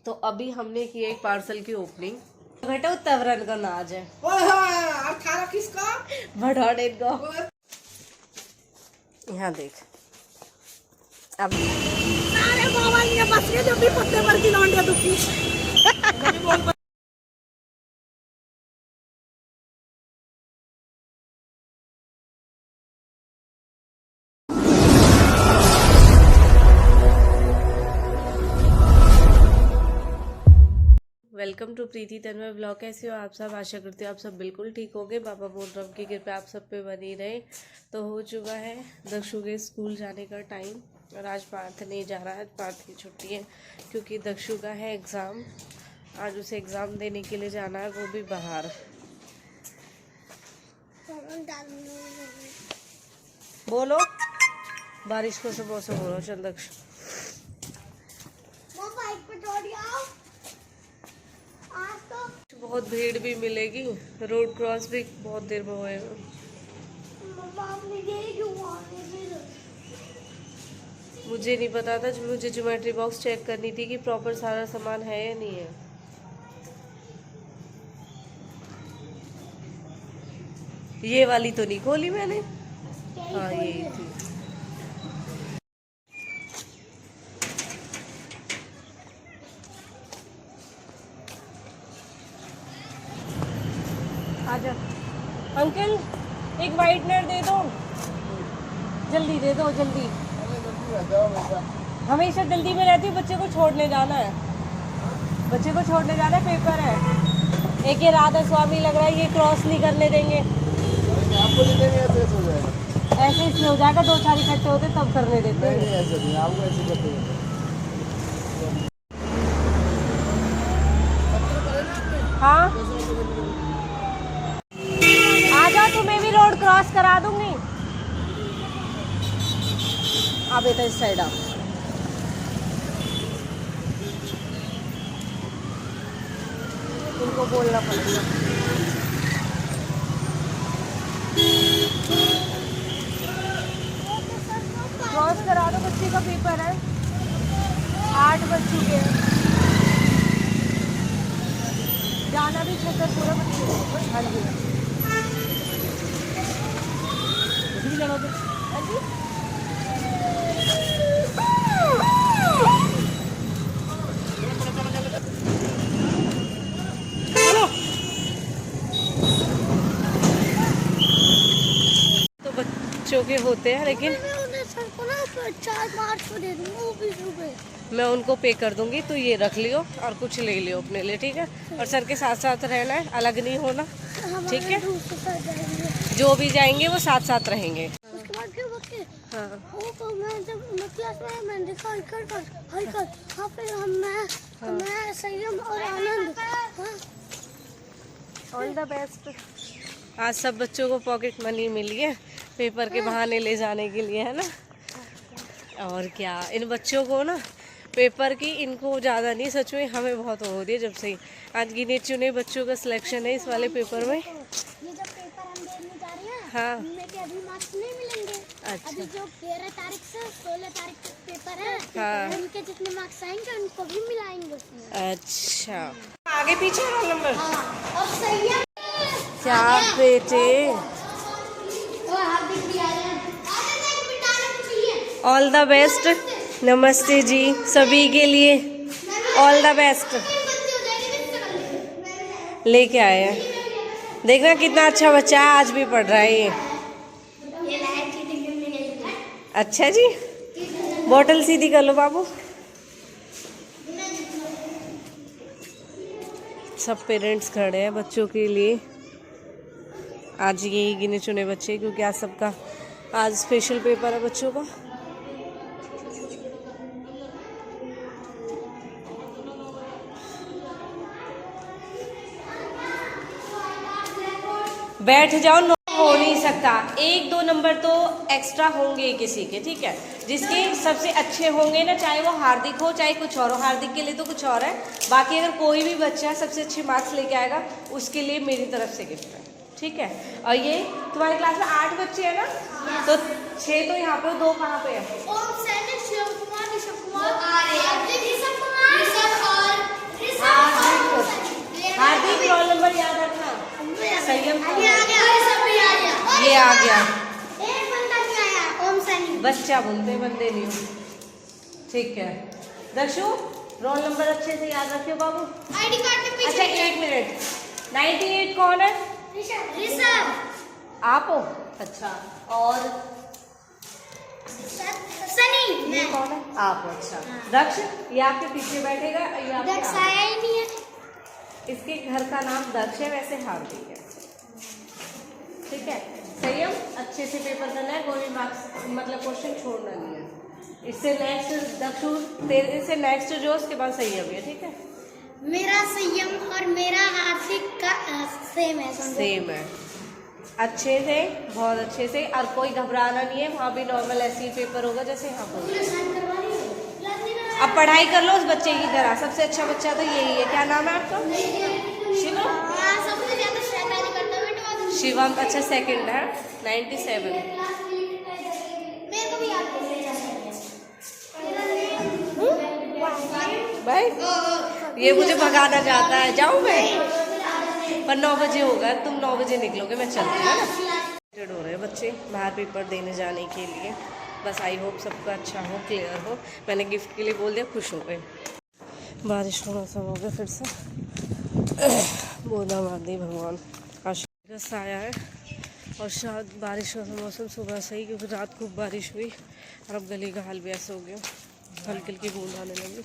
तो अभी हमने की एक पार्सल की ओपनिंग। बेटा तवरन का नाज है। किसका बढ़ाने का। यहाँ देख अब जो भी पत्ते पर की लौंडिया दुखी। Welcome to Preeti Tanmay blog. कैसे हो आप सब? आशा करती हूँ आप सब बिल्कुल ठीक होंगे। बाबा मोहतरम की कृपा आप सब पे बनी रहे। तो हो चुका है दक्षु के स्कूल जाने का टाइम और आज पार्थ नहीं जा रहा है। पार्थ की छुट्टी है क्योंकि दक्षु का है एग्ज़ाम। आज उसे एग्ज़ाम देने के लिए जाना है, वो भी बाहर। बोलो बारिश को से मौसम हो रहा। चल दक्षु बहुत भीड़ भी मिलेगी, रोड क्रॉस भी बहुत देर में होएगा। मुझे नहीं पता था, मुझे ज्योमेट्री बॉक्स चेक करनी थी कि प्रॉपर सारा सामान है या नहीं है। ये वाली तो नहीं खोली मैंने। हाँ ये थी। आजा अंकल, एक वाइटनर दे दो, जल्दी दे दो जल्दी। हमेशा जल्दी में रहती हूँ। बच्चे को छोड़ने जाना है, बच्चे को छोड़ने जाना है, पेपर है। एक ये राधा स्वामी लग रहा है, ये क्रॉस नहीं करने देंगे। आपको नहीं देंगे ऐसे हो जाएगा। ऐसे इसलिए हो जाएगा, दो चार इकट्ठे होते तब करने देते हैं। नहीं ऐसे नहीं, आपको ऐसे करते हैं। हाँ आ जाओ, तुम्हें भी रोड क्रॉस करा दूंगी। आ बेटा इस साइड आओ। उनको बोलना पड़ेगा। क्रॉस करा दो, बच्चे का पेपर है। 8 बज चुके हैं, जाना भी छतरपुरा बच्चे को। हाँ जी हाँ जी। तो बच्चों के होते हैं, लेकिन मैं उनको पे कर दूंगी। तो ये रख लियो और कुछ ले लियो अपने लिए, ठीक है? और सर के साथ साथ रहना है, अलग नहीं होना, ठीक है? जो भी जाएंगे वो साथ साथ रहेंगे। उसके बाद फिर हाँ वो मैं जब क्लास में मैंने देखा हरिकर हाँ फिर मैं संयम और आनंद। All the best. आज सब बच्चों को पॉकेट मनी मिली है पेपर के बहाने ले जाने के लिए, है ना? और क्या, इन बच्चों को ना पेपर की इनको ज़्यादा नहीं, सच में हमें बहुत हो रही है। जब से आज गिने चुने बच्चों का सिलेक्शन है इस वाले पेपर में। ये जब पेपर हम देने जा रहे हैं, हाँ उनमें के अभी मार्क्स नहीं मिलेंगे। अच्छा। अभी जो 13 तारीख से 16 तारीख तक पेपर है, हाँ उनके जितने मार्क्स आएंगे उनको भी मिलाएंगे उसमें। अच्छा, आगे पीछे रोल नंबर। हाँ और संयम क्या बेटे, ऑल द बेस्ट। नमस्ते जी सभी के लिए, ऑल द बेस्ट। लेके आए हैं, देखना कितना अच्छा बच्चा है, आज भी पढ़ रहा है ये। अच्छा जी, बोतल सीधी कर लो बाबू। सब पेरेंट्स खड़े हैं बच्चों के लिए। आज यही गिने चुने बच्चे, क्योंकि आज सबका आज स्पेशल पेपर है बच्चों का। बैठ जाओ, नो हो नहीं सकता। 1-2 नंबर तो एक्स्ट्रा होंगे किसी के, ठीक है? जिसके सबसे अच्छे होंगे ना, चाहे वो हार्दिक हो चाहे कुछ और हो। हार्दिक के लिए तो कुछ और है, बाकी अगर कोई भी बच्चा सबसे अच्छे मार्क्स लेके आएगा उसके लिए मेरी तरफ से गिफ्ट है, ठीक है? और ये तुम्हारी क्लास में 8 बच्चे हैं ना, तो 6 तो यहाँ पे, 2 कहाँ पे है? गया। एक बंदा नहीं आया, ओम सैनी। बच्चा बोलते हैं, बंदे नहीं हो। ठीक है दक्षु, रोल नंबर अच्छे से याद रखियो बाबू। आईडी कार्ड के अच्छा पीछे 1 मिनट, 98 कौन है? ऋषभ, आप हो? अच्छा, और सनी, ये कौन है? आप हो। अच्छा दक्ष, ये आपके पीछे बैठेगा, ये आपके दक्ष आगे। आया ही नहीं है। इसके घर का नाम दक्ष है, वैसे हार्दिक है। ठीक है, संयम अच्छे से पेपर करना है, कोई मार्क्स मतलब क्वेश्चन छोड़ना नहीं है। इससे नेक्स्ट दक्षु, तेरे से नेक्स्ट जो उसके बाद संयम है। ठीक है, मेरा संयम और मेरा हार्दिक का सेम है, समझो। सेम है। अच्छे से, बहुत अच्छे से, और कोई घबराना नहीं है। वहाँ भी नॉर्मल ऐसे ही पेपर होगा जैसे यहाँ पर। अब पढ़ाई कर लो उस बच्चे की तरह, सबसे अच्छा बच्चा तो यही है। क्या नाम है आपका? शिवम। सबसे ज्यादा शैतानी करता बेटा। शिवम, अच्छा सेकंड है, 97। मेरे को भी याद है। भाई ये मुझे भगाना चाहता है, जाऊँ मैं? पर 9 बजे होगा, तुम 9 बजे निकलोगे, मैं चलती हूँ ना। हो रहे हैं बच्चे बाहर पेपर देने जाने के लिए। बस आई होप सबका अच्छा हो, क्लियर हो। मैंने गिफ्ट के लिए बोल दिया, खुश हो गए। बारिश होना सब हो गया फिर से। बोला मार दी भगवान। आज साया है और शायद बारिश का मौसम सुबह से ही, क्योंकि रात खूब बारिश हुई और अब गली का हाल भी ऐसा हो गया, हल्की हल्की बूंद आने लगी।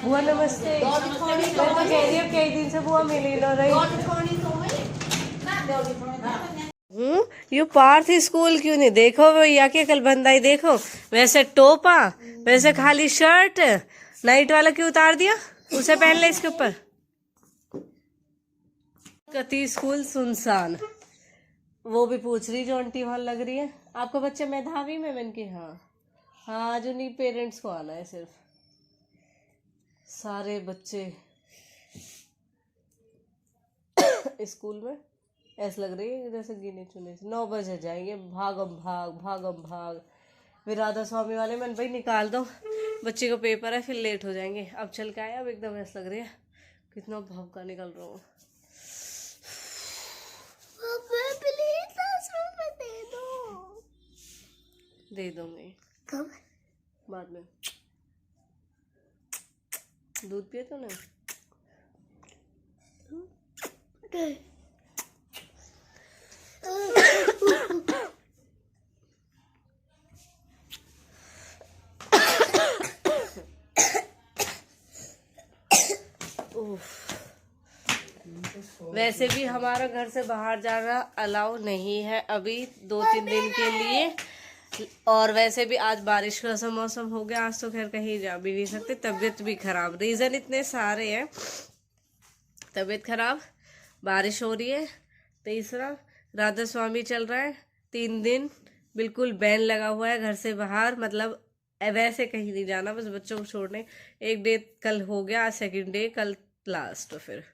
बुआ नमस्ते। मैं तो कह रही हूँ कई दिन से बुआ मिली ना रही। यू पार्थ स्कूल क्यों नहीं? देखो भैया के कल बंदाई देखो, वैसे टोपा, वैसे खाली शर्ट, नाइट वाला क्यों उतार दिया? उसे पहन ले इसके ऊपर। कति स्कूल सुनसान। वो भी पूछ रही जो आंटी वहां लग रही है, आपका बच्चा मेधावी में? मैंने की हाँ हाँ, जो नहीं पेरेंट्स को आना है सिर्फ। सारे बच्चे स्कूल में ऐसा लग रही है जैसे गिने चुने से। 9 बजे जाएंगे, भागम भाग भागम भाग। फिर राधा स्वामी वाले मन भाई निकाल दो, बच्चे को पेपर है, फिर लेट हो जाएंगे। अब चल के आया, अब एकदम ऐसा लग रही है कितना भौंका निकल रहा हूँ। दे दूंगी कब? बाद में। दूध पिए तो ना? वैसे भी हमारा घर से बाहर जाना अलाउ नहीं है अभी 2-3 दिन के लिए। और वैसे भी आज बारिश का सा मौसम हो गया, आज तो खैर कहीं जा भी नहीं सकते। तबीयत भी खराब, रीज़न इतने सारे हैं। तबीयत खराब, बारिश हो रही है, तीसरा राधा स्वामी चल रहा है, 3 दिन बिल्कुल बैन लगा हुआ है घर से बाहर, मतलब वैसे कहीं नहीं जाना, बस बच्चों को छोड़ने। 1 डे कल हो गया, आज 2nd डे, कल लास्ट। फिर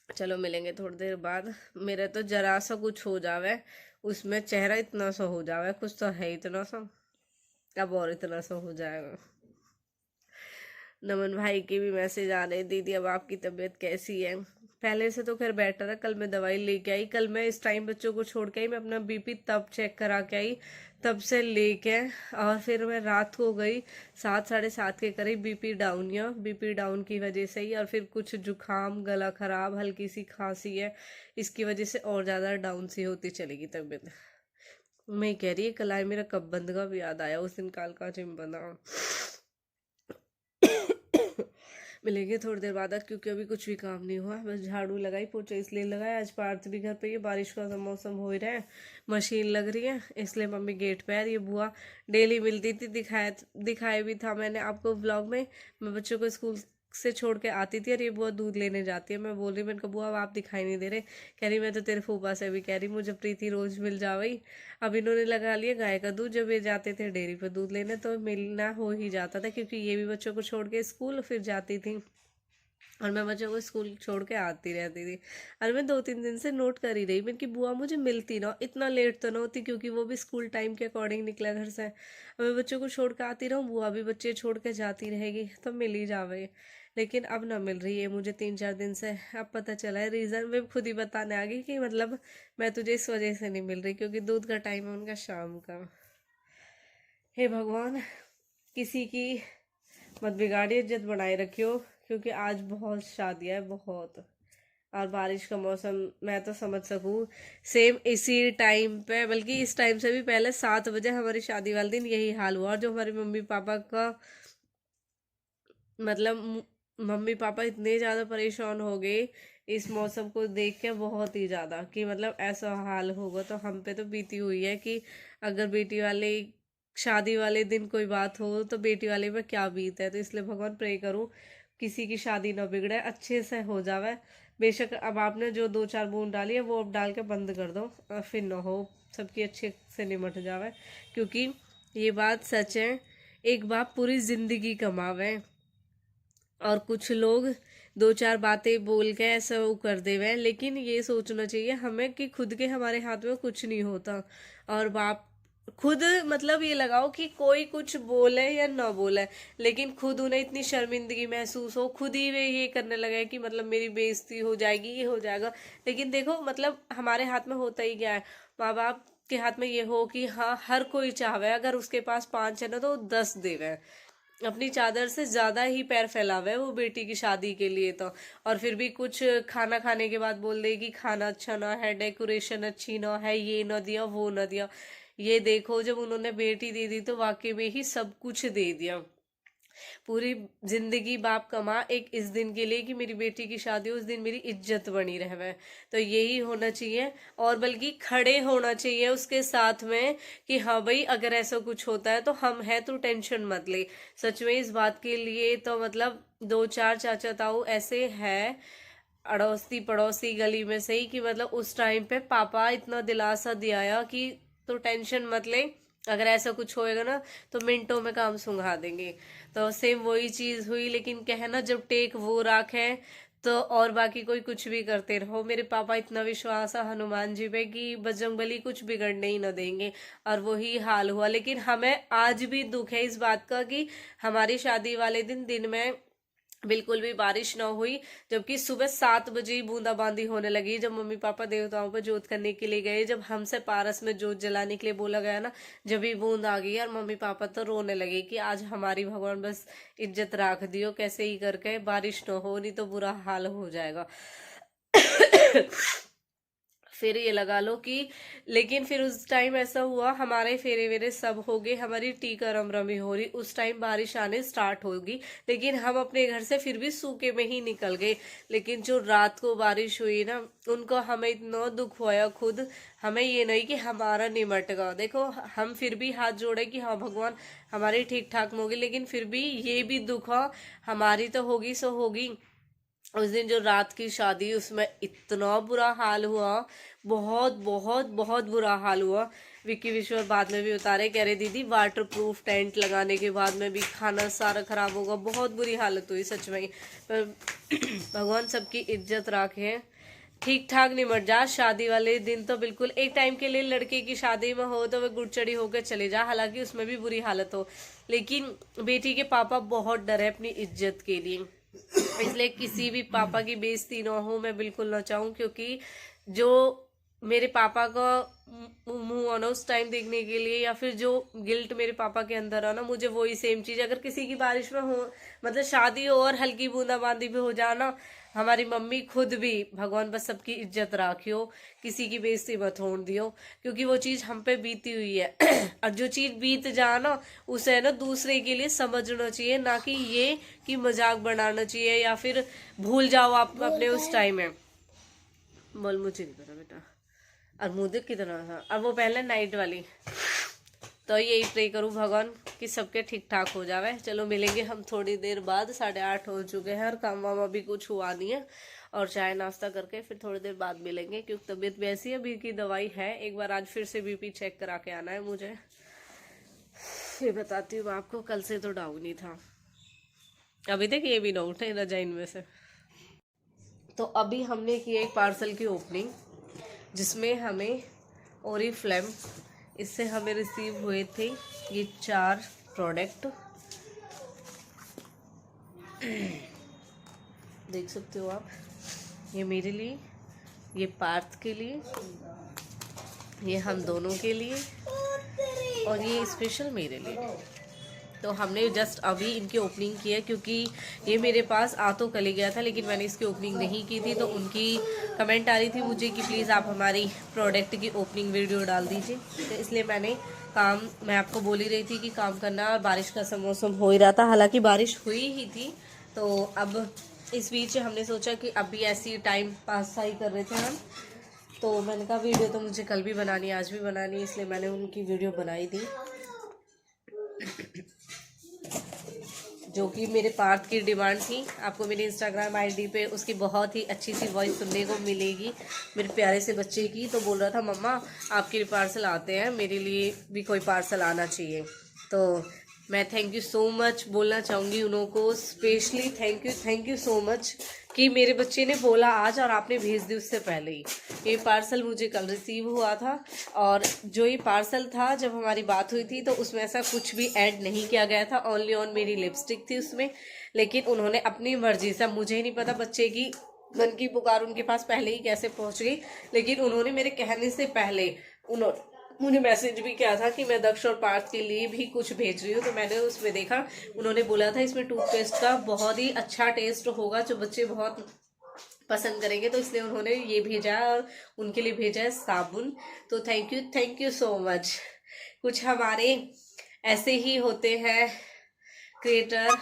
चलो मिलेंगे थोड़ी देर बाद। मेरा तो जरा सा कुछ हो जावे, उसमें चेहरा इतना सा हो जावे, कुछ तो है इतना सा, अब और इतना सा हो जाएगा। नमन भाई की भी मैसेज आ रहे, दीदी अब आपकी तबीयत कैसी है? पहले से तो खैर बेटर है। कल मैं दवाई लेके आई, कल मैं इस टाइम बच्चों को छोड़ के आई, मैं अपना बीपी तब चेक करा के आई, तब से लेके, और फिर मैं रात को गई 7-7:30 के करीब, बीपी डाउन, या बीपी डाउन की वजह से ही, और फिर कुछ जुकाम, गला खराब, हल्की सी खांसी है, इसकी वजह से और ज़्यादा डाउन सी होती चलेगी तबीयत। मैं कह रही है कल आए, मेरा कब बंद का भी याद आया, उस दिन काल का जिम बना। मिलेंगे थोड़ी देर बाद, क्योंकि अभी कुछ भी काम नहीं हुआ, बस झाड़ू लगाई, पोछा इसलिए लगाया। आज पार्थ भी घर पे ही, बारिश का सा मौसम हो ही रहा है, मशीन लग रही है, इसलिए मम्मी गेट पे आ रही है। बुआ डेली मिलती थी, दिखाया भी था मैंने आपको व्लॉग में। मैं बच्चों को स्कूल से छोड़ के आती थी और ये बुआ दूध लेने जाती है। मैं बोल रही, मैंने कहा बुआ अब आप दिखाई नहीं दे रहे। कह रही मैं तो तेरे फूफा से भी कह रही, मुझे प्रीति रोज मिल जावई। अब इन्होंने लगा लिया गाय का दूध, जब ये जाते थे डेयरी पर दूध लेने तो मिलना हो ही जाता था, क्योंकि ये भी बच्चों को छोड़ के स्कूल फिर जाती थी और मैं बच्चों को स्कूल छोड़ के आती रहती थी। और मैं 2-3 दिन से नोट कर ही रही, मैं कि बुआ मुझे मिलती ना, इतना लेट तो ना होती, क्योंकि वो भी स्कूल टाइम के अकॉर्डिंग निकला घर से। मैं बच्चों को छोड़ के आती रहूँ, बुआ भी बच्चे छोड़ के जाती रहेगी, तो मिल ही जावे। लेकिन अब ना मिल रही है मुझे 3-4 दिन से। अब पता चला है रीज़न, मैं खुद ही बताने आ गई कि मतलब मैं तुझे इस वजह से नहीं मिल रही क्योंकि दूध का टाइम है उनका शाम का। हे भगवान, किसी की मत बिगाड़ी, इज्जत बनाए रखियो, क्योंकि आज बहुत शादियां है, बहुत। और बारिश का मौसम मैं तो समझ सकूं, सेम इसी टाइम पे, बल्कि इस टाइम से भी पहले 7 बजे हमारी शादी वाले दिन यही हाल हुआ। और जो हमारे मम्मी पापा का मतलब मम्मी पापा इतने ज़्यादा परेशान हो गए इस मौसम को देख के, बहुत ही ज़्यादा, कि मतलब ऐसा हाल होगा तो हम पे तो बीती हुई है कि अगर बेटी वाले शादी वाले दिन कोई बात हो तो बेटी वाले पे क्या बीत है। तो इसलिए भगवान प्रे करूं किसी की शादी ना बिगड़े, अच्छे से हो जावे। बेशक अब आपने जो 2-4 बूंद डाली है वो अब डाल के बंद कर दो, फिर ना हो, सबकी अच्छे से निमट जावे। क्योंकि ये बात सच है, एक बाप पूरी जिंदगी कमावे और कुछ लोग 2-4 बातें बोल के ऐसा वो कर दे हुए, लेकिन ये सोचना चाहिए हमें कि खुद के हमारे हाथ में कुछ नहीं होता। और बाप खुद मतलब ये लगाओ कि कोई कुछ बोले या ना बोले, लेकिन खुद उन्हें इतनी शर्मिंदगी महसूस हो, खुद ही वे ये करने लगे कि मतलब मेरी बेइज्जती हो जाएगी, ये हो जाएगा। लेकिन देखो मतलब हमारे हाथ में होता ही क्या है, माँ बाप के हाथ में ये हो कि हाँ हर कोई चाहवे, अगर उसके पास 5 है ना तो 10 देवे, अपनी चादर से ज्यादा ही पैर फैलावे वो बेटी की शादी के लिए तो। और फिर भी कुछ खाना खाने के बाद बोल दे कि खाना अच्छा ना है, डेकोरेशन अच्छी ना है, ये ना दिया वो ना दिया। ये देखो जब उन्होंने बेटी दे दी तो वाकई में ही सब कुछ दे दिया। पूरी जिंदगी बाप कमा एक इस दिन के लिए कि मेरी बेटी की शादी हो, उस दिन मेरी इज्जत बनी रहे। तो यही होना चाहिए, और बल्कि खड़े होना चाहिए उसके साथ में कि हाँ भाई अगर ऐसा कुछ होता है तो हम है, तू टेंशन मत ले। सच में इस बात के लिए तो मतलब 2-4 चाचा ताऊ ऐसे है अड़ोसी पड़ोसी गली में से ही कि मतलब उस टाइम पे पापा इतना दिलासा दिया कि तो टेंशन मत ले, अगर ऐसा कुछ होएगा ना तो मिनटों में काम सुंघा देंगे। तो सेम वही चीज हुई, लेकिन कहना जब टेक वो राख है तो और बाकी कोई कुछ भी करते रहो। मेरे पापा इतना विश्वास है हनुमान जी पे कि बजरंगबली कुछ बिगड़ने ही न देंगे, और वही हाल हुआ। लेकिन हमें आज भी दुख है इस बात का कि हमारी शादी वाले दिन में बिल्कुल भी बारिश ना हुई, जबकि सुबह 7 बजे ही बूंदाबांदी होने लगी। जब मम्मी पापा देवताओं पर जोत करने के लिए गए, जब हमसे पारस में जोत जलाने के लिए बोला गया ना, जब भी बूंद आ गई और मम्मी पापा तो रोने लगे कि आज हमारी भगवान बस इज्जत रख दियो, कैसे ही करके बारिश ना हो, नहीं तो बुरा हाल हो जाएगा। फिर ये लगा लो कि, लेकिन फिर उस टाइम ऐसा हुआ हमारे फेरे वेरे सब हो गए, हमारी टीका रमी हो रही, उस टाइम बारिश आने स्टार्ट होगी, लेकिन हम अपने घर से फिर भी सूखे में ही निकल गए। लेकिन जो रात को बारिश हुई ना, उनको हमें इतना दुख हुआ खुद, हमें ये नहीं कि हमारा निमट गया। देखो हम फिर भी हाथ जोड़े कि हाँ भगवान हमारी ठीक ठाक होगी, लेकिन फिर भी ये भी दुख हो, हमारी तो होगी सो होगी। उस दिन जो रात की शादी उसमें इतना बुरा हाल हुआ, बहुत बहुत बहुत बुरा हाल हुआ। विक्की विश्व बाद में भी उतारे, कह रहे दीदी वाटर प्रूफ टेंट लगाने के बाद में भी खाना सारा खराब होगा, बहुत बुरी हालत हुई सच में। पर भगवान सबकी इज्जत रखे, ठीक ठाक निमट जा। शादी वाले दिन तो बिल्कुल एक टाइम के लिए लड़के की शादी में हो तो वह गुड़चड़ी होकर चले जा, हालांकि उसमें भी बुरी हालत हो, लेकिन बेटी के पापा बहुत डरे अपनी इज्जत के लिए, इसलिए किसी भी पापा की बेइज्जती ना हो, मैं बिल्कुल ना चाहूँ। क्योंकि जो मेरे पापा का मुंह आना उस टाइम देखने के लिए, या फिर जो गिल्ट मेरे पापा के अंदर आना, मुझे वही सेम चीज अगर किसी की बारिश में हो, मतलब शादी हो और हल्की बूंदाबांदी भी हो जाना, हमारी मम्मी खुद भी भगवान बस सबकी इज्जत राखियो, किसी की बेइज्जती मत होने दियो, क्योंकि वो चीज हम पे बीती हुई है। और जो चीज बीत जाना उसे ना दूसरे के लिए समझना चाहिए, ना कि ये कि मजाक बनाना चाहिए या फिर भूल जाओ आप अपने उस टाइम में। बोल मुझे नहीं पता बेटा। और मुझे कितना था, और वो पहले नाइट वाली। तो यही प्रे करूँ भगवान कि सबके ठीक ठाक हो जावे। चलो मिलेंगे हम थोड़ी देर बाद, 8:30 हो चुके हैं और काम वाम अभी कुछ हुआ नहीं है, और चाय नाश्ता करके फिर थोड़ी देर बाद मिलेंगे, क्योंकि तबीयत वैसी है, बीपी की दवाई है, एक बार आज फिर से बीपी चेक करा के आना है मुझे। फिर बताती हूँ आपको, कल से तो डाउन ही था, अभी तक ये भी ना उठे रजाइन में से। तो अभी हमने की एक पार्सल की ओपनिंग, जिसमें हमें ओरिफ्लेम, इससे हमें रिसीव हुए थे ये 4 प्रोडक्ट। देख सकते हो आप, ये मेरे लिए, ये पार्थ के लिए, ये हम दोनों के लिए, और ये स्पेशल मेरे लिए। तो हमने जस्ट अभी इनकी ओपनिंग की है, क्योंकि ये मेरे पास आ तो कल ही गया था, लेकिन मैंने इसकी ओपनिंग नहीं की थी। तो उनकी कमेंट आ रही थी मुझे कि प्लीज़ आप हमारी प्रोडक्ट की ओपनिंग वीडियो डाल दीजिए। तो इसलिए मैं आपको बोल ही रही थी कि काम करना, और बारिश का मौसम हो ही रहा था, हालांकि बारिश हुई ही थी। तो अब इस बीच हमने सोचा कि अभी ऐसी टाइम पास ही कर रहे थे हम, तो मैंने कहा वीडियो तो मुझे कल भी बनानी, आज भी बनानी, इसलिए मैंने उनकी वीडियो बनाई थी, जो कि मेरे पार्थ की डिमांड थी। आपको मेरे इंस्टाग्राम आईडी पे उसकी बहुत ही अच्छी सी वॉइस सुनने को मिलेगी, मेरे प्यारे से बच्चे की। तो बोल रहा था मम्मा आपके लिए पार्सल आते हैं, मेरे लिए भी कोई पार्सल आना चाहिए। तो मैं थैंक यू सो मच बोलना चाहूँगी उनको, specially thank you so much कि मेरे बच्चे ने बोला आज और आपने भेज दी उससे पहले ही। ये पार्सल मुझे कल रिसीव हुआ था, और जो ये पार्सल था जब हमारी बात हुई थी तो उसमें ऐसा कुछ भी ऐड नहीं किया गया था, ओनली ऑन मेरी लिपस्टिक थी उसमें। लेकिन उन्होंने अपनी मर्जी से, मुझे नहीं पता बच्चे की मन की पुकार उनके पास पहले ही कैसे पहुंच गई, लेकिन उन्होंने मेरे कहने से पहले मुझे मैसेज भी किया था कि मैं दक्ष और पार्थ के लिए भी कुछ भेज रही हूँ। तो मैंने उसमें देखा, उन्होंने बोला था इसमें टूथपेस्ट का बहुत ही अच्छा टेस्ट होगा, जो बच्चे बहुत पसंद करेंगे, तो इसलिए उन्होंने ये भेजा है, और उनके लिए भेजा है साबुन। तो थैंक यू सो मच। कुछ हमारे ऐसे ही होते हैं क्रिएटर,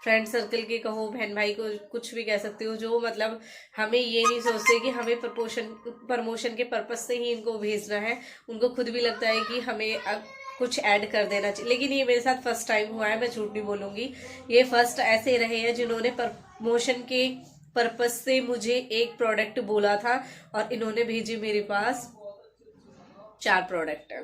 फ्रेंड सर्कल के कहो, बहन भाई को कुछ भी कह सकते हो, जो मतलब हमें ये नहीं सोचते कि हमें प्रमोशन के पर्पस से ही इनको भेजना है। उनको खुद भी लगता है कि हमें अब कुछ ऐड कर देना चाहिए, लेकिन ये मेरे साथ फर्स्ट टाइम हुआ है, मैं झूठ नहीं बोलूँगी। ये फर्स्ट ऐसे रहे हैं जिन्होंने प्रमोशन के पर्पस से मुझे एक प्रोडक्ट बोला था, और इन्होंने भेजी मेरे पास 4 प्रोडक्ट है,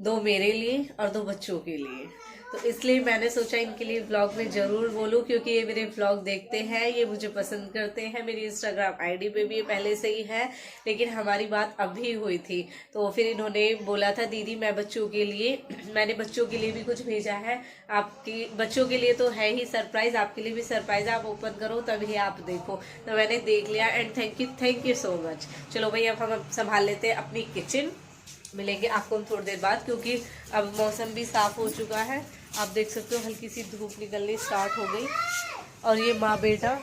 2 मेरे लिए और 2 बच्चों के लिए। तो इसलिए मैंने सोचा इनके लिए व्लॉग में ज़रूर बोलूं, क्योंकि ये मेरे व्लॉग देखते हैं, ये मुझे पसंद करते हैं, मेरी इंस्टाग्राम आईडी पे भी ये पहले से ही है, लेकिन हमारी बात अभी हुई थी। तो फिर इन्होंने बोला था दीदी मैंने बच्चों के लिए भी कुछ भेजा है, आपकी बच्चों के लिए तो है ही सरप्राइज, आपके लिए भी सरप्राइज, आप ओपन करो तभी आप देखो। तो मैंने देख लिया, and thank you so much. चलो भाई अब हम संभाल लेते हैं अपनी किचन, मिलेंगे आपको हम थोड़ी देर बाद, क्योंकि अब मौसम भी साफ हो चुका है। आप देख सकते हो हल्की सी धूप निकलनी स्टार्ट हो गई, और ये माँ बेटा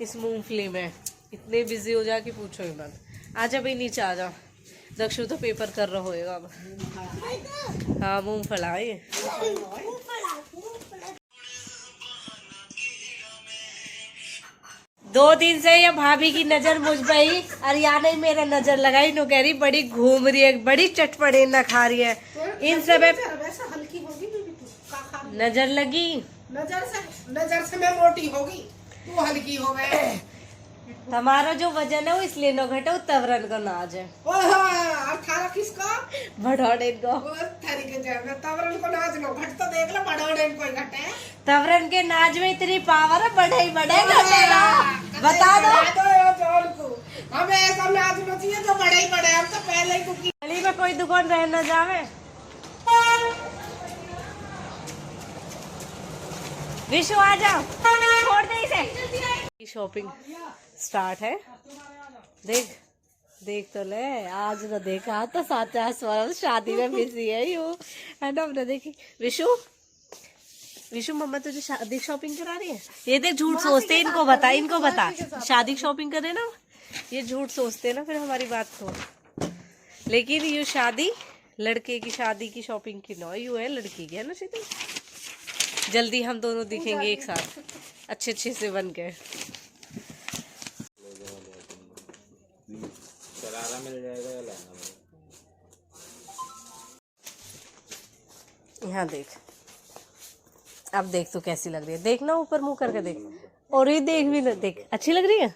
इस मूंगफली में इतने बिजी हो जा कि पूछो ही मत। आजा भाई नीचे आ जा, दक्षु तो पेपर कर रहा होएगा अब। हाँ मूंगफला है। दो दिन से ये भाभी की नजर मुझ पे ही, अरियाना ही मेरा नजर लगाई, नो कह रही बड़ी घूम रही है, बड़ी चटपटे न खा रही है। इन सब नजर लगी, नजर से मैं मोटी होगी, तू हल्की हो गई। हमारा जो वजन है वो इसलिए न घटे, वो तवरन का नाज है। अठारह किसका? बढ़ौड़े को। तवरन को नाज नो घट तो देख लो, बढ़ौड़े कोई घटे। तवरन के नाज में इतनी पावर है, बढ़े घटेगा बता दो। हमें ऐसा नाज नो चाहिए जो बड़े ही बड़े, हम तो पहले ही कुकी। गली में कोई दुकान रह न जावे। विशु आ जाओ, छोड़ दे इसे। शॉपिंग स्टार्ट है, देख तो ले, आज न देखा तो 7 शादी में बिजी है यू, है ना। हमने देखी विशु मम्मा तुझे शादी शॉपिंग करा रही है। ये देख झूठ सोचते, इनको बता शादी शॉपिंग करे ना, ये झूठ सोचते ना फिर हमारी बात को। लेकिन ये शादी लड़के की शादी की शॉपिंग की नो, यू है लड़की की, है ना सीधी। जल्दी हम दोनों दिखेंगे एक साथ अच्छे से बन के। मिल जाएगा, यहाँ देख, अब देख तो कैसी लग रही है, देख ना ऊपर मुंह करके देख, और ये देख भी ना, देख अच्छी लग रही है।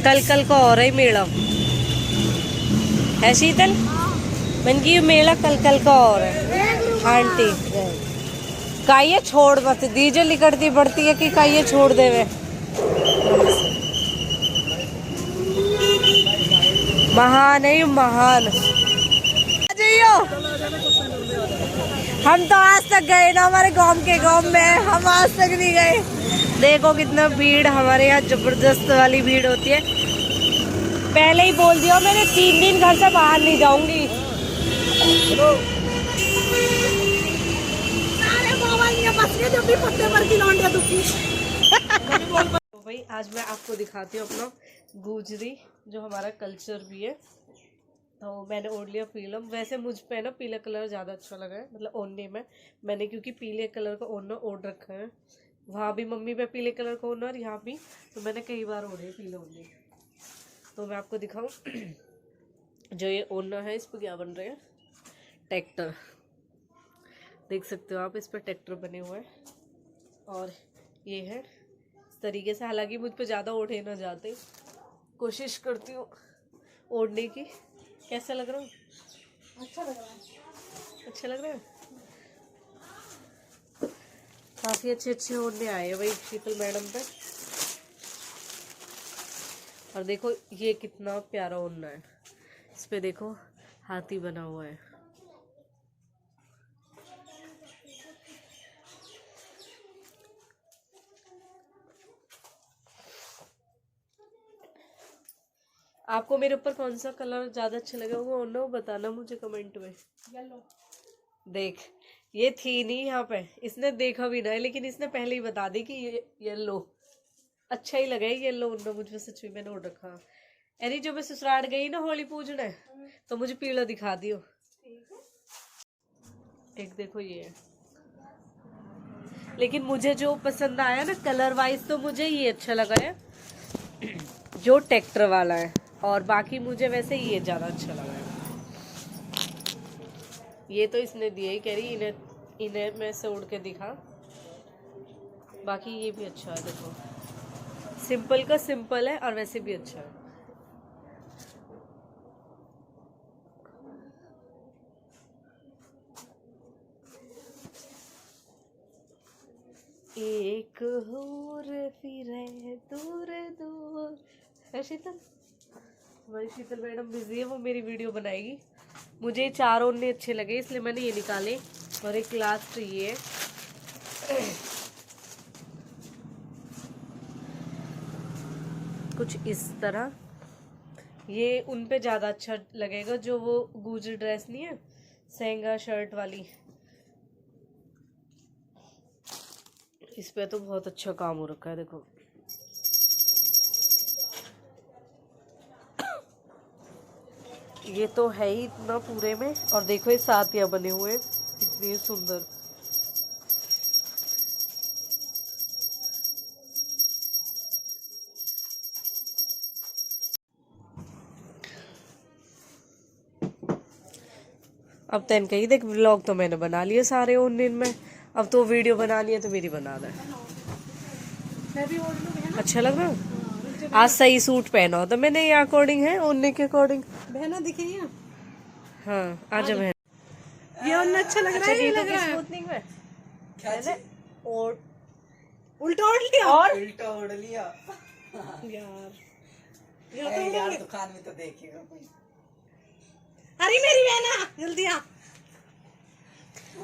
कल को और ही मेला है शीतल, मन की मेला कल का और है। आंटी काइये छोड़ मत, दीजे लिकड़ती बढ़ती है कि काइये छोड़ देवे। महान है महान। रही हो? हम तो आज तक गए ना हमारे गांव में, हम आज तक नहीं गए। देखो कितना भीड़, हमारे यहाँ जबरदस्त वाली भीड़ होती है। पहले ही बोल दिया मैंने, 3 दिन घर से बाहर नहीं जाऊंगी। तो भाई आज मैं आपको दिखाती हूँ अपना गुजरी, जो हमारा कल्चर भी है। तो मैंने ओढ़ लिया पीला। वैसे मुझ पे ना पीला कलर ज़्यादा अच्छा लगा है, मतलब ओढ़ने में। मैंने क्योंकि पीले कलर का ओढ़ना ओढ़ रखा है, वहाँ भी मम्मी पे पीले कलर का ओढ़ना और यहाँ भी, तो मैंने कई बार ओढ़े पीले ओढ़ने। तो मैं आपको दिखाऊँ जो ये ओढ़ना है, इस पर क्या बन रहे हैं, ट्रैक्टर। देख सकते हो आप, इस पर ट्रैक्टर बने हुए हैं। और ये है इस तरीके से। हालांकि मुझ पे ज़्यादा ओढ़े ना जाते, कोशिश करती हूँ ओढ़ने की। कैसा लग रहा है? अच्छा लग रहा है। अच्छा लग रहा है। काफ़ी अच्छे ओढ़ने आए हैं भाई शीतल मैडम पे। और देखो ये कितना प्यारा ओढ़ना है, इस पे देखो हाथी बना हुआ है। आपको मेरे ऊपर कौन सा कलर ज्यादा अच्छा लगा वो ओढ़ना, बताना मुझे कमेंट में। येलो। देख ये थी नहीं यहाँ पे, इसने देखा भी ना है, लेकिन इसने पहले ही बता दी कि ये येलो अच्छा ही लगा है। येलो ओढ़ना मुझ पे सच में मैंने ओढ़ रखा। यानी जो मैं ससुराल गई ना होली पूजने, तो मुझे पीला दिखा दियो। एक देखो ये है, लेकिन मुझे जो पसंद आया ना कलर वाइज, तो मुझे ये अच्छा लगा है जो ट्रैक्टर वाला है। और बाकी मुझे वैसे ये ज़्यादा अच्छा लगा है। ये तो इसने दिया ही, कह रही इन्हें मैं से उड़ के दिखा। बाकी ये भी अच्छा है, देखो सिंपल का सिंपल है और वैसे भी अच्छा है। एक और फिर दूर दूर है शीतल। हमारी शीतल मैडम बिजी है, वो मेरी वीडियो बनाएगी। मुझे 4 ओढ़ने अच्छे लगे, इसलिए मैंने ये निकाले। और एक लास्ट ये कुछ इस तरह, ये उन पे ज़्यादा अच्छा लगेगा जो वो गुजर ड्रेस नहीं है, सहंगा शर्ट वाली। इस पे तो बहुत अच्छा काम हो रखा है, देखो ये तो है ही इतना पूरे में। और देखो ये सातिया बने हुए कितनी सुंदर। अब तैन कही देख, व्लॉग तो मैंने बना लिए सारे ऑनलाइन में, अब तो वीडियो बनानी है तो मेरी बना दे। मैं भी ओढ़ लूँ। अच्छा लग रहा है। आज सही सूट पहना हो तो मैंने ये अकॉर्डिंग है, ओढ़ने के अकॉर्डिंग। बहना दिखेगी। हाँ आजा बहन। ये ओढ़ना अच्छा लग रहा है। ये लग रहा है स्मूथनिंग में मैंने और उल्टा ओढ़ लिया। और उल्टा ओढ़ लिया यार यार, दुकान में तो देखेगा कोई। अरे मेरी बहना जल्दी आ।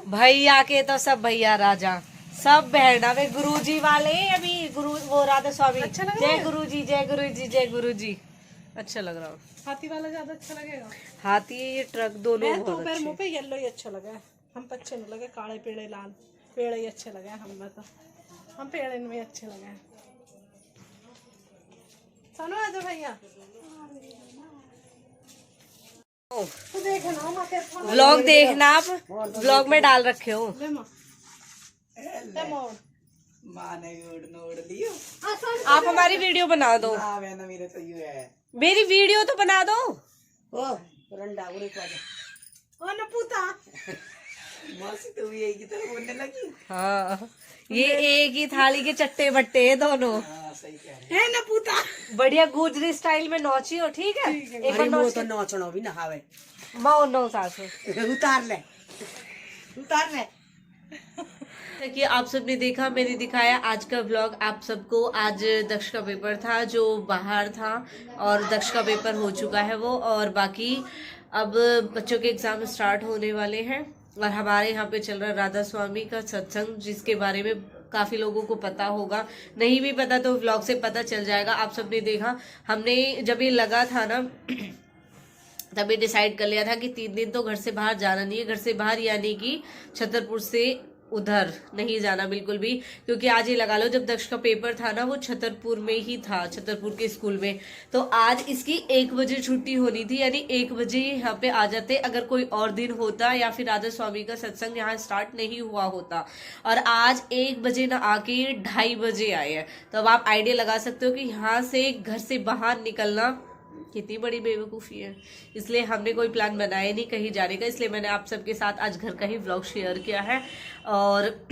भैया के तो सब भैया राजा, सब बहना वे गुरुजी वाले। अभी गुरु वो राधा स्वामी, अच्छा लग रहा जय है? गुरुजी जय गुरुजी जय गुरुजी। अच्छा लग रहा है। हाथी वाला ज्यादा अच्छा लगेगा। हाथी ये ट्रक दोनों मैं तो बहुत पैर अच्छे। मुंह पे येलो ही अच्छा लगा है। हम पे अच्छे नहीं लगे, काले पेड़े लाल पेड़े ही अच्छे लगे हमें तो। हम पेड़े में अच्छे लगे हैं। सुनो आ जाओ भैया। तो देखना माँ के व्लॉग देखना आप, व्लॉग में डाल रखे हो। ले माँ ले मोड़। माँ ने ओढ़ लियो। आप हमारी वीडियो बना दो। हाँ बहना, मेरे तो यू है। मेरी वीडियो तो बना दो। ओ रंडा उड़े को आजा। ओ नपूता मौसी तो भी यही की तरह बोलने लगी। हाँ ये एक ही थाली के चट्टे बट्टे हैं दोनों। हाँ सही कह रहे है नपूता। बढ़िया गुजरी स्टाइल में नौची हो, ठीक है। एक बार हैं। तो नौचनो भी नहावे। माओ नौ सासू उतार ले उतार ले। कि आप सबने देखा, मैंने दिखाया आज का व्लॉग आप सबको। आज दक्ष का पेपर था जो बाहर था, और दक्ष का पेपर हो चुका है वो। और बाकी अब बच्चों के एग्जाम स्टार्ट होने वाले हैं और हमारे यहाँ पे चल रहा है राधा स्वामी का सत्संग, जिसके बारे में काफी लोगों को पता होगा, नहीं भी पता तो व्लॉग से पता चल जाएगा। आप सबने देखा, हमने जब ये लगा था ना तभी डिसाइड कर लिया था कि 3 दिन तो घर से बाहर जाना नहीं है। घर से बाहर यानी कि छतरपुर से उधर नहीं जाना बिल्कुल भी, क्योंकि आज ये लगा लो जब दक्ष का पेपर था ना वो छतरपुर में ही था, छतरपुर के स्कूल में। तो आज इसकी 1 बजे छुट्टी होनी थी, यानी 1 बजे यहाँ पे आ जाते अगर कोई और दिन होता, या फिर राधा स्वामी का सत्संग यहाँ स्टार्ट नहीं हुआ होता। और आज 1 बजे ना आके 2:30 बजे आए हैं। तो अब आप आइडिया लगा सकते हो कि यहाँ से घर से बाहर निकलना कितनी बड़ी बेवकूफ़ी है। इसलिए हमने कोई प्लान बनाया नहीं कहीं जाने का, इसलिए मैंने आप सबके साथ आज घर का ही व्लॉग शेयर किया है। और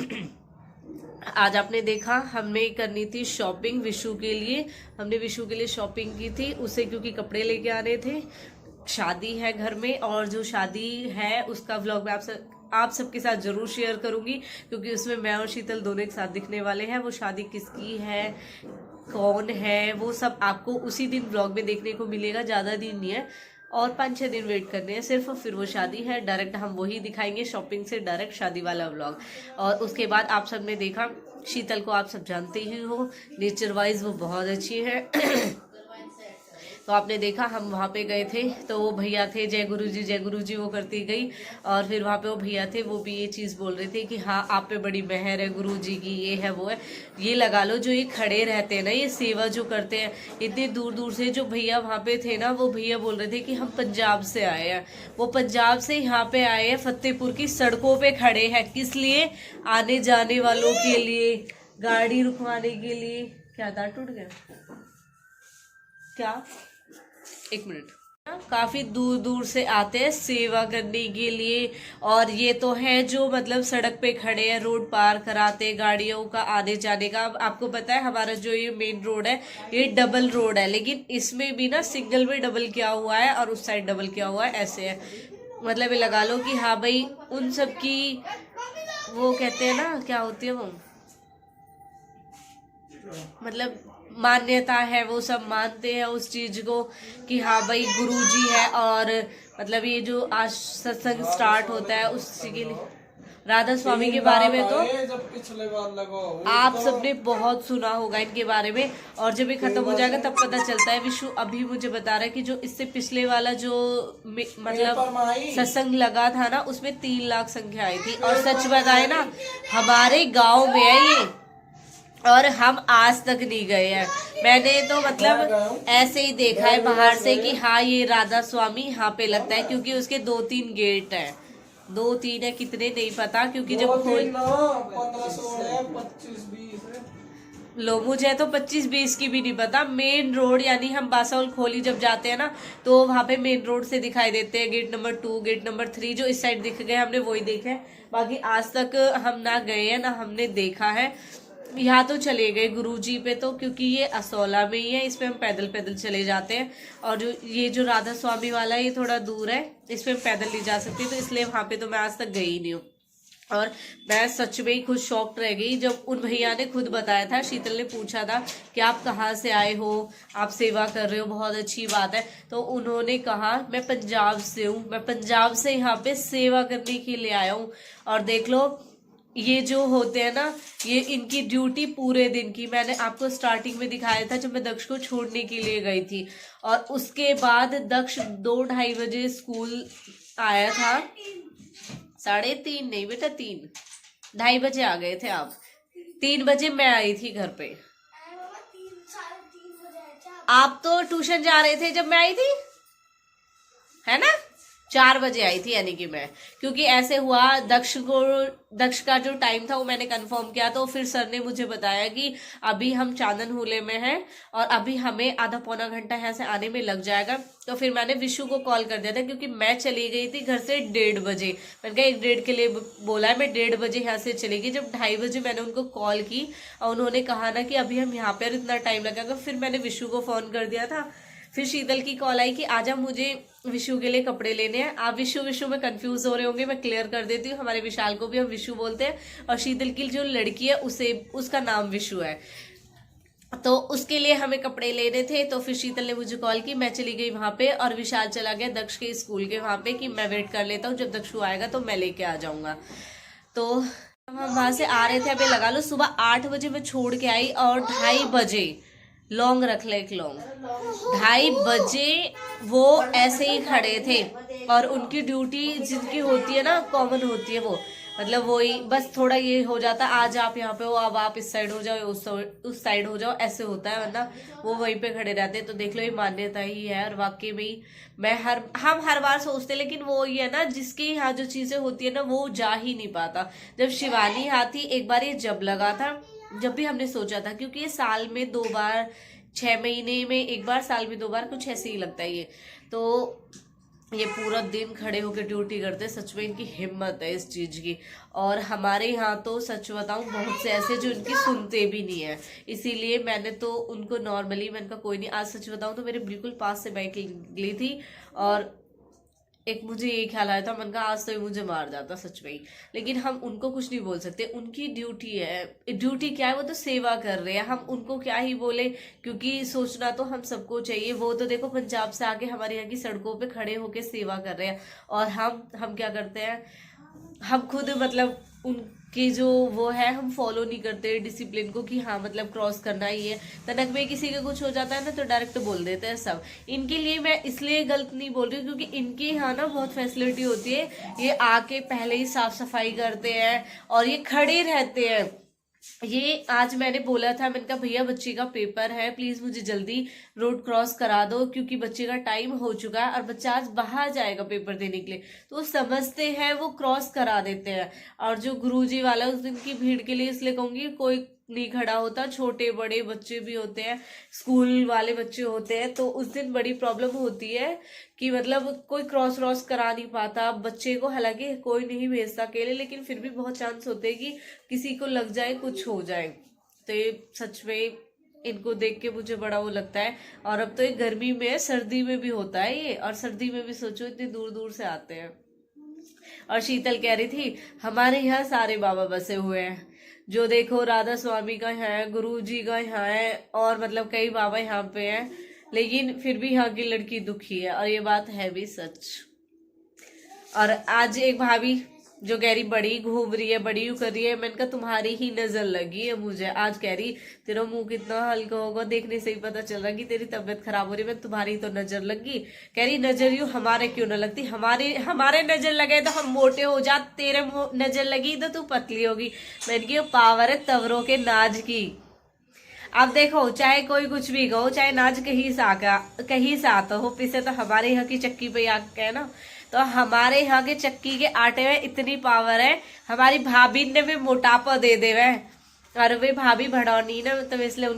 आज आपने देखा हमने करनी थी शॉपिंग विशु के लिए, हमने विशु के लिए शॉपिंग की थी उसे, क्योंकि कपड़े लेके आने थे। शादी है घर में, और जो शादी है उसका व्लॉग मैं आप सबके साथ जरूर शेयर करूंगी, क्योंकि उसमें मैं और शीतल दोनों एक साथ दिखने वाले हैं। वो शादी किसकी है, कौन है, वो सब आपको उसी दिन व्लॉग में देखने को मिलेगा। ज़्यादा दिन नहीं है और 5-6 दिन वेट करने हैं सिर्फ, फिर वो शादी है। डायरेक्ट हम वही दिखाएंगे, शॉपिंग से डायरेक्ट शादी वाला व्लॉग। और उसके बाद आप सब ने देखा शीतल को आप सब जानते ही हो, नेचर वाइज वो बहुत अच्छी है। तो आपने देखा हम वहाँ पे गए थे तो वो भैया थे, जय गुरु जी वो करती गई। और फिर वहाँ पे वो भैया थे, वो भी ये चीज़ बोल रहे थे कि हाँ आप पे बड़ी मेहर है गुरु जी की, ये है वो है। ये लगा लो जो ये खड़े रहते हैं ना, ये सेवा जो करते हैं इतने दूर दूर से, जो भैया वहाँ पे थे ना, वो भैया बोल रहे थे कि हम पंजाब से आए हैं। वो पंजाब से यहाँ पे आए हैं, फतेहपुर की सड़कों पे खड़े हैं। किस लिए? आने जाने वालों के लिए, गाड़ी रुकवाने के लिए। क्या दांत टूट गया क्या? 1 मिनट। काफी दूर दूर से आते हैं सेवा करने के लिए। और ये तो है जो मतलब सड़क पे खड़े हैं, रोड पार कराते गाड़ियों का आने जाने का। अब आपको पता है हमारा जो ये मेन रोड है ये डबल रोड है, लेकिन इसमें भी ना सिंगल में डबल किया हुआ है और उस साइड डबल किया हुआ है, ऐसे है। मतलब ये लगा लो कि हाँ भाई उन सब की वो कहते हैं ना, क्या होती है वो, मतलब मान्यता है, वो सब मानते हैं उस चीज को कि हाँ भाई गुरुजी है। और मतलब ये जो आज सत्संग स्टार्ट होता है उसके लिए राधा स्वामी के बारे में तो आप सबने बहुत सुना होगा इनके बारे में। और जब ये खत्म हो जाएगा तब पता चलता है। विशु अभी मुझे बता रहा है कि जो इससे पिछले वाला जो मतलब सत्संग लगा था ना उसमें 3 लाख संख्या आई थी। और सच बताए ना हमारे गाँव में है ये, और हम आज तक नहीं गए हैं। मैंने तो मतलब ऐसे ही देखा है बाहर से कि हाँ ये राधा स्वामी यहाँ पे लगता है, क्योंकि उसके 2-3 गेट हैं। 2-3 है, कितने नहीं पता, क्योंकि जब खोल 15-16 लो मुझे तो 25-20 की भी नहीं पता। मेन रोड यानी हम बासाउल खोली जब जाते हैं ना तो वहाँ पे मेन रोड से दिखाई देते हैं गेट नंबर 2, गेट नंबर 3 जो इस साइड दिख गए हमने वही देखे। बाकी आज तक हम ना गए हैं ना हमने देखा है। यहाँ तो चले गए गुरुजी पे तो, क्योंकि ये असौला में ही है, इस पे हम पैदल पैदल चले जाते हैं। और जो ये जो राधा स्वामी वाला है ये थोड़ा दूर है, इस पे हम पैदल नहीं जा सकते, तो इसलिए वहाँ पे तो मैं आज तक गई नहीं हूँ। और मैं सच में ही खुद शॉक्ड रह गई जब उन भैया ने खुद बताया था। शीतल ने पूछा था कि आप कहाँ से आए हो, आप सेवा कर रहे हो, बहुत अच्छी बात है। तो उन्होंने कहा मैं पंजाब से हूँ, मैं पंजाब से यहाँ पे सेवा करने के लिए आया हूँ। और देख लो ये जो होते हैं ना ये इनकी ड्यूटी पूरे दिन की। मैंने आपको स्टार्टिंग में दिखाया था जब मैं दक्ष को छोड़ने के लिए गई थी, और उसके बाद दक्ष 2-2:30 बजे स्कूल आया था। 3:30 नहीं बेटा 3-2:30 बजे आ गए थे आप। 3 बजे मैं आई थी घर पे। आप तो ट्यूशन जा रहे थे जब मैं आई थी, है ना? 4 बजे आई थी यानी कि मैं, क्योंकि ऐसे हुआ दक्ष का जो टाइम था वो मैंने कंफर्म किया। तो फिर सर ने मुझे बताया कि अभी हम चांदन हुले में हैं और अभी हमें आधा-पौना घंटा यहाँ से आने में लग जाएगा। तो फिर मैंने विशु को कॉल कर दिया था, क्योंकि मैं चली गई थी घर से 1:30 बजे। मैंने कहा 1:30 के लिए बोला है, मैं 1:30 बजे यहाँ से चली गई। जब 2:30 बजे मैंने उनको कॉल की और उन्होंने कहा ना कि अभी हम यहाँ पर इतना टाइम लगेगा। फिर मैंने विशु को फोन कर दिया था। फिर शीतल की कॉल आई कि आजा मुझे विशु के लिए कपड़े लेने हैं। आप विशु में कंफ्यूज हो रहे होंगे, मैं क्लियर कर देती हूँ। हमारे विशाल को भी हम विशु बोलते हैं और शीतल की जो लड़की है उसका नाम विशु है। तो उसके लिए हमें कपड़े लेने थे, तो फिर शीतल ने मुझे कॉल की, मैं चली गई वहां पे और विशाल चला गया दक्ष के स्कूल के वहां पे कि मैं वेट कर लेता हूँ, जब दक्षु आएगा तो मैं लेके आ जाऊंगा। तो हम वहां से आ रहे थे, अभी लगा लो सुबह 8 बजे मैं छोड़ के आई और 2:30 बजे लॉन्ग रख ले एक लॉन्ग 2:30 बजे वो ऐसे ही खड़े थे। और उनकी ड्यूटी जिनकी होती है ना कॉमन होती है, वो मतलब वही बस थोड़ा ये हो जाता है आज आप यहाँ पे हो, अब आप इस साइड हो जाओ, उस साइड हो जाओ, ऐसे होता है, वरना वो वहीं पे खड़े रहते हैं। तो देख लो ये मान्यता ही है। और वाकई में हम हर बार सोचते, लेकिन वो ये है ना जिसके यहाँ जो चीजें होती है ना वो जा ही नहीं पाता। जब शिवानी आती एक बार ये जब लगा था, जब भी हमने सोचा था, क्योंकि ये साल में 2 बार, 6 महीने में 1 बार, साल में 2 बार, कुछ ऐसे ही लगता है ये। तो ये पूरा दिन खड़े होकर ड्यूटी करते, सच में इनकी हिम्मत है इस चीज की। और हमारे यहाँ तो सच बताऊं बहुत से ऐसे जो इनकी सुनते भी नहीं है, इसीलिए मैंने तो उनको नॉर्मली, मैंने कहा कोई नहीं। आज सच बताऊं तो मेरे बिल्कुल पास से बाइक निकली थी और एक मुझे ये ख्याल आया था, मन का आज तो ये मुझे मार जाता सच में ही। लेकिन हम उनको कुछ नहीं बोल सकते, उनकी ड्यूटी है। ड्यूटी क्या है, वो तो सेवा कर रहे हैं, हम उनको क्या ही बोले, क्योंकि सोचना तो हम सबको चाहिए। वो तो देखो पंजाब से आके हमारे यहाँ की सड़कों पे खड़े होके सेवा कर रहे हैं, और हम क्या करते हैं, हम खुद मतलब उनके जो वो है हम फॉलो नहीं करते डिसिप्लिन को, कि हाँ मतलब क्रॉस करना ही है। तनक में किसी का कुछ हो जाता है ना तो डायरेक्ट बोल देते हैं सब। इनके लिए मैं इसलिए गलत नहीं बोल रही हूँ क्योंकि इनके यहाँ ना बहुत फैसिलिटी होती है, ये आके पहले ही साफ सफाई करते हैं और ये खड़े रहते हैं। ये आज मैंने बोला था, मैंने कहा भैया बच्ची का पेपर है, प्लीज मुझे जल्दी रोड क्रॉस करा दो क्योंकि बच्चे का टाइम हो चुका है और बच्चा आज बाहर जाएगा पेपर देने के लिए। तो वो समझते हैं, वो क्रॉस करा देते हैं। और जो गुरुजी वाला उस दिन की भीड़ के लिए इसलिए कहूंगी कोई नहीं खड़ा होता, छोटे बड़े बच्चे भी होते हैं, स्कूल वाले बच्चे होते हैं, तो उस दिन बड़ी प्रॉब्लम होती है कि मतलब कोई क्रॉस करा नहीं पाता बच्चे को। हालांकि कोई नहीं भेजता अकेले, लेकिन फिर भी बहुत चांस होते हैं कि किसी को लग जाए, कुछ हो जाए। तो ये सच में इनको देख के मुझे बड़ा वो लगता है। और अब तो ये गर्मी में, सर्दी में भी होता है ये, और सर्दी में भी सोचो इतनी दूर दूर से आते हैं। और शीतल कह रही थी हमारे यहाँ सारे बाबा बसे हुए हैं, जो देखो राधा स्वामी का है, गुरु जी का यहाँ है, और मतलब कई बाबा यहाँ पे हैं, लेकिन फिर भी यहाँ की लड़की दुखी है। और ये बात है भी सच। और आज एक भाभी जो कह रही बड़ी घूम रही है, बड़ी यू कर रही है, मैंने कहा तुम्हारी ही नजर लगी है मुझे। आज कह रही तेरा मुंह कितना हल्का होगा, देखने से ही पता चल रहा कि तेरी तबीयत खराब हो रही है, तुम्हारी तो नजर लगी। कह रही नजर यू हमारे क्यों ना लगती, हमारे नजर लगे तो हम मोटे हो जा, तेरे नजर लगी तो तू पतली होगी। मैंने कहा पावर है तवरों के नाज की। अब देखो चाहे कोई कुछ भी कहो, चाहे नाज कहीं से आता हो, पीछे तो हमारे यहाँ की चक्की पे आके है ना, तो हमारे यहाँ के चक्की के आटे में इतनी पावर है, हमारी भाभी ने भी मोटापा दे दे वह, और वे भाभी बढ़ानी ना, तो इसलिए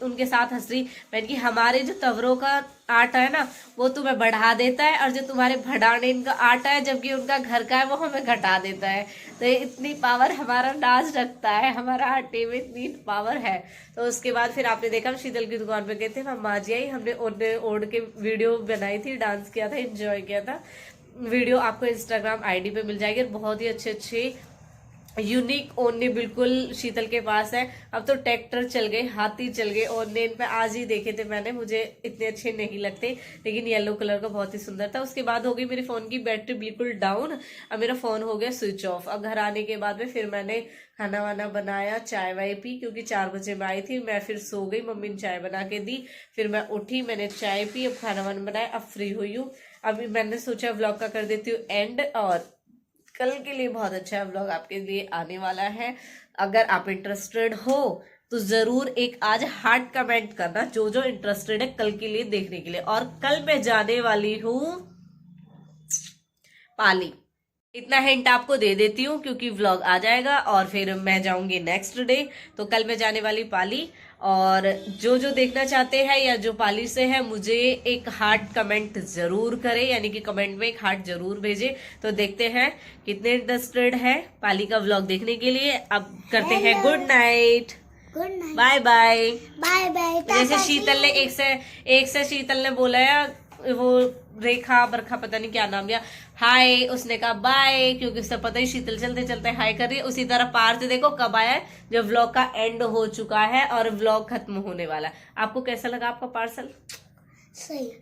उनके साथ हंस रही। मैंने कि हमारे जो तवरों का आटा है ना वो तुम्हें बढ़ा देता है, और जो तुम्हारे भड़ाने इनका आटा है जबकि उनका घर का है वो हमें घटा देता है। तो इतनी पावर हमारा नाज रखता है, हमारा आटे में इतनी पावर है। तो उसके बाद फिर आपने देखा हम शीतल की दुकान पे गए थे, हम माजी आई, हमने ओढ़ के वीडियो बनाई थी, डांस किया था, एंजॉय किया था। वीडियो आपको इंस्टाग्राम आईडी पे मिल जाएगी। बहुत ही अच्छे यूनिक ओढ़ने बिल्कुल शीतल के पास है। अब तो ट्रैक्टर चल गए, हाथी चल गए ओढ़ने इन पे, आज ही देखे थे मैंने, मुझे इतने अच्छे नहीं लगते, लेकिन येलो कलर का बहुत ही सुंदर था। उसके बाद हो गई मेरे फोन की बैटरी बिल्कुल डाउन, अब मेरा फोन हो गया स्विच ऑफ। अब घर आने के बाद में फिर मैंने खाना वाना बनाया, चाय वाय पी, क्योंकि 4 बजे मैं आई थी। मैं फिर सो गई, मम्मी ने चाय बना के दी, फिर मैं उठी, मैंने चाय पी, अब खाना वाना बनाया, अब फ्री हुई हूँ। अभी मैंने सोचा व्लॉग का कर देती हूँ एंड, और कल के लिए बहुत अच्छा व्लॉग आपके लिए आने वाला है। अगर आप इंटरेस्टेड हो तो जरूर एक आज हार्ट कमेंट करना, जो इंटरेस्टेड है कल के लिए देखने के लिए। और कल मैं जाने वाली हूँ पाली, इतना हिंट आपको दे देती हूँ क्योंकि व्लॉग आ जाएगा और फिर मैं जाऊंगी नेक्स्ट डे। तो कल मैं जाने वाली पाली, और जो देखना चाहते हैं या जो पाली से है मुझे एक हार्ट कमेंट जरूर करें, यानी कि कमेंट में एक हार्ट जरूर भेजे। तो देखते हैं कितने इंटरेस्टेड है पाली का व्लॉग देखने के लिए। अब करते हैं good night, bye bye. Bye bye. जैसे शीतल ने एक से शीतल ने बोला है, वो रेखा बरखा पता नहीं क्या नाम लिया, हाय, उसने कहा बाय, क्योंकि उससे पता ही शीतल चलते चलते हाय कर रही है। उसी तरह पार्थ देखो कब आया है, जब व्लॉग का एंड हो चुका है और व्लॉग खत्म होने वाला है। आपको कैसा लगा आपका पार्सल? सही।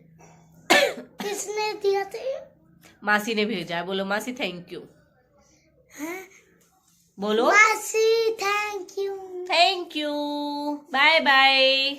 किसने दिया था? मासी ने भेजा है। बोलो मासी थैंक यू। हैं? बोलो मासी thank you. Thank you, bye bye.